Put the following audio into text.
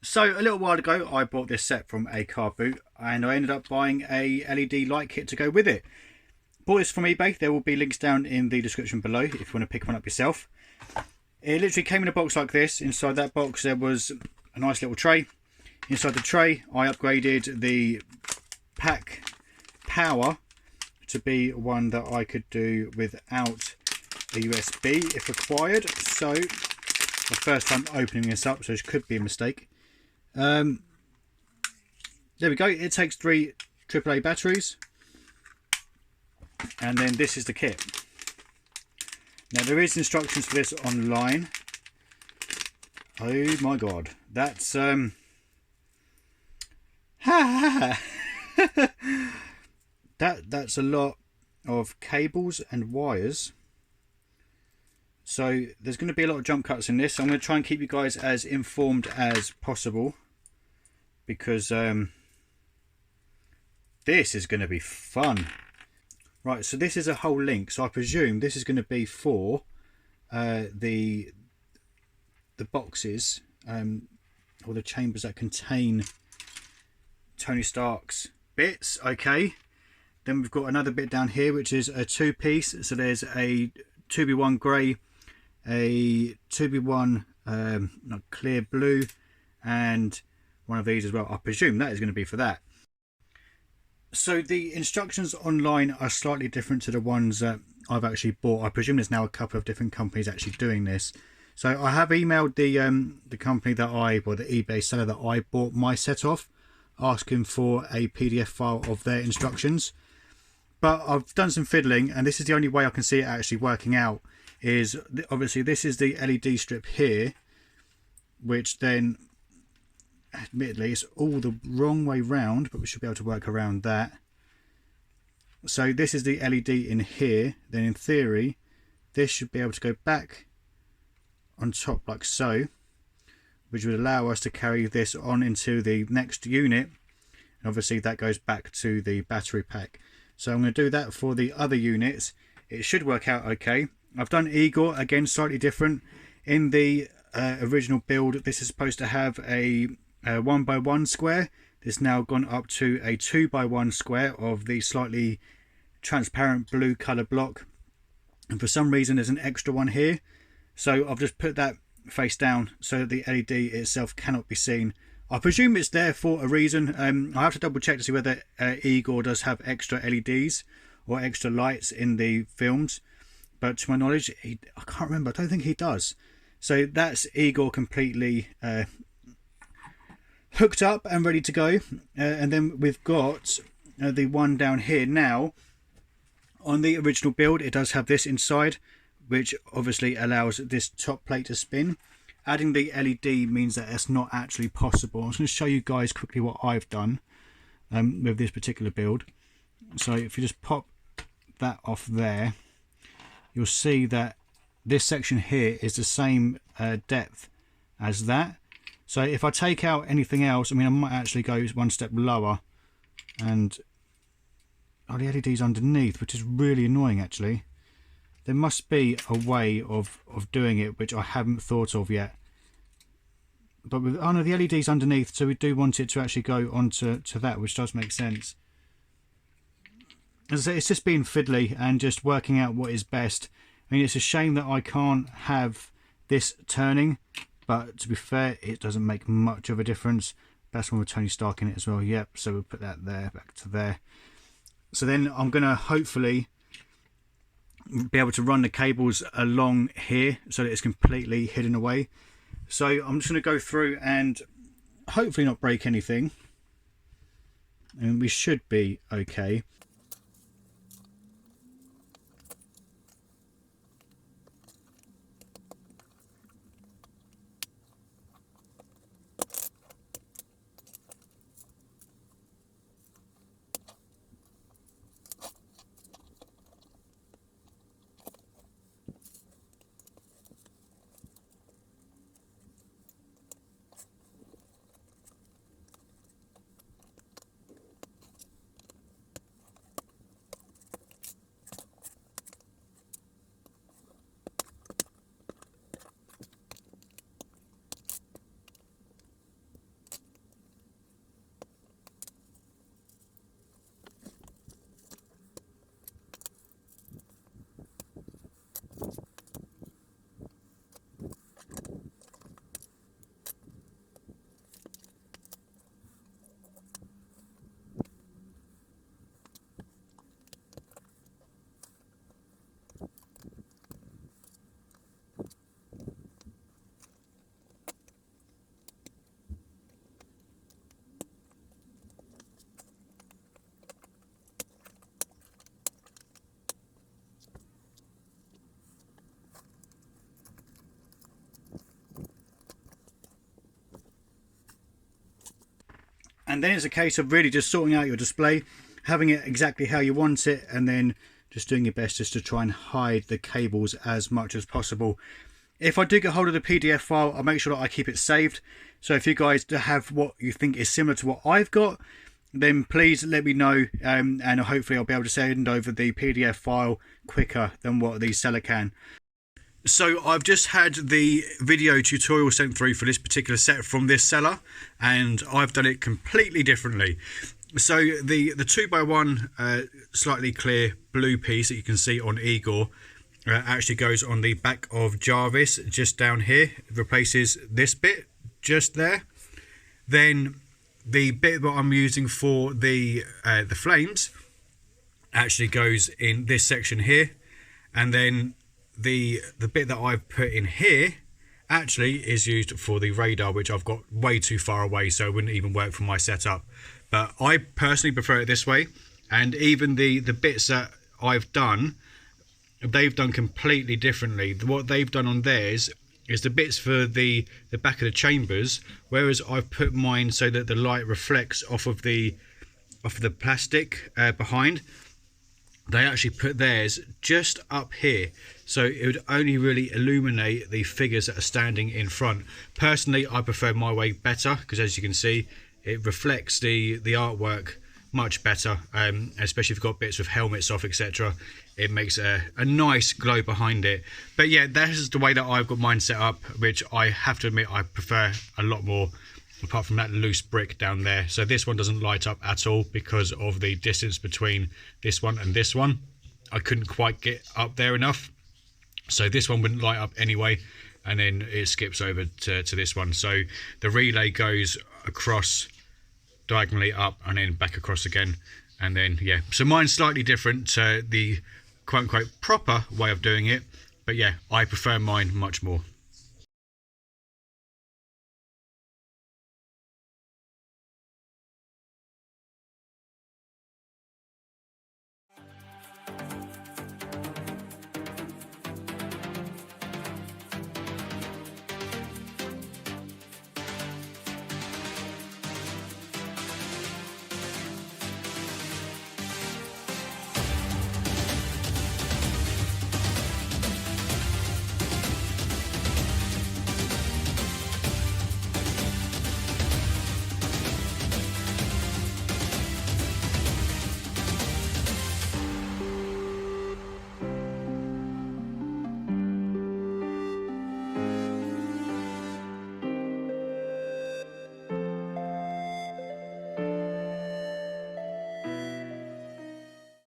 So a little while ago I bought this set from a car boot and I ended up buying a LED light kit to go with it. Bought this from eBay. There will be links down in the description below if you want to pick one up yourself. It literally came in a box like this. Inside that box there was a nice little tray. Inside the tray I upgraded the pack power to be one that I could do without a USB if required. So the first time opening this up, so it could be a mistake. There we go. It takes 3 AAA batteries, and then this is the kit. Now there is instructions for this online. Oh my god, that's that's a lot of cables and wires. So there's going to be a lot of jump cuts in this. So I'm going to try and keep you guys as informed as possible, because this is going to be fun. Right, so this is a whole link. So I presume this is going to be for the boxes or the chambers that contain Tony Stark's bits. Okay. Then we've got another bit down here, which is a 2-piece. So there's a 2B1 grey, a 2B1 clear blue, and one of these as well. I presume that is going to be for that. So the instructions online are slightly different to the ones that I've actually bought. I presume there's now a couple of different companies actually doing this. So I have emailed the company that the eBay seller that I bought my set off, asking for a PDF file of their instructions. But I've done some fiddling, and this is the only way I can see it actually working out. Is obviously this is the LED strip here, which then admittedly it's all the wrong way round, but we should be able to work around that. So this is the LED in here. Then in theory this should be able to go back on top like so, which would allow us to carry this on into the next unit, and obviously that goes back to the battery pack. So I'm going to do that for the other units. It should work out okay. I've done Igor, again slightly different. In the original build this is supposed to have a 1x1 square. This now gone up to a 2x1 square of the slightly transparent blue colour block, and for some reason there's an extra one here, so I've just put that face down so that the LED itself cannot be seen. I presume it's there for a reason. I have to double check to see whether Igor does have extra LEDs or extra lights in the films, but to my knowledge I can't remember. I don't think he does. So that's Igor completely hooked up and ready to go. And then we've got the one down here. Now on the original build it does have this inside, which obviously allows this top plate to spin. Adding the LED means that it's not actually possible. I'm just going to show you guys quickly what I've done with this particular build. So if you just pop that off there, you'll see that this section here is the same depth as that. So if I take out anything else, I mean I might actually go one step lower, and the LED's underneath, which is really annoying actually. There must be a way of doing it which I haven't thought of yet. But with, oh no, the LED's underneath, so we do want it to actually go onto that, which does make sense. As I say, it's just being fiddly and just working out what is best. I mean, it's a shame that I can't have this turning, but to be fair, it doesn't make much of a difference. That's one with Tony Stark in it as well. Yep, so we'll put that there, back to there. So then I'm going to hopefully be able to run the cables along here so that it's completely hidden away. So I'm just going to go through and hopefully not break anything, and we should be okay. And then it's a case of really just sorting out your display, having it exactly how you want it, and then just doing your best just to try and hide the cables as much as possible. If I do get hold of the PDF file, I'll make sure that I keep it saved. So if you guys have what you think is similar to what I've got, then please let me know, and hopefully I'll be able to send over the PDF file quicker than what the seller can. So I've just had the video tutorial sent through for this particular set from this seller, and I've done it completely differently. So the 2x1 slightly clear blue piece that you can see on Igor actually goes on the back of Jarvis, just down here. It replaces this bit just there. Then the bit that I'm using for the flames actually goes in this section here, and then the bit that I've put in here actually is used for the radar, which I've got way too far away, so it wouldn't even work for my setup. But I personally prefer it this way, and even the bits that I've done, they've done completely differently. What they've done on theirs is the bits for the back of the chambers, whereas I've put mine so that the light reflects off of the plastic behind. They actually put theirs just up here, so it would only really illuminate the figures that are standing in front. Personally, I prefer my way better, because as you can see, it reflects the artwork much better, especially if you've got bits with helmets off, etc. It makes a nice glow behind it. But yeah, that is the way that I've got mine set up, which I have to admit I prefer a lot more, apart from that loose brick down there. So this one doesn't light up at all because of the distance between this one and this one. I couldn't quite get up there enough, so this one wouldn't light up anyway, and then it skips over to this one. So the relay goes across diagonally up and then back across again, and then yeah, so mine's slightly different to the quote unquote proper way of doing it, but yeah, I prefer mine much more.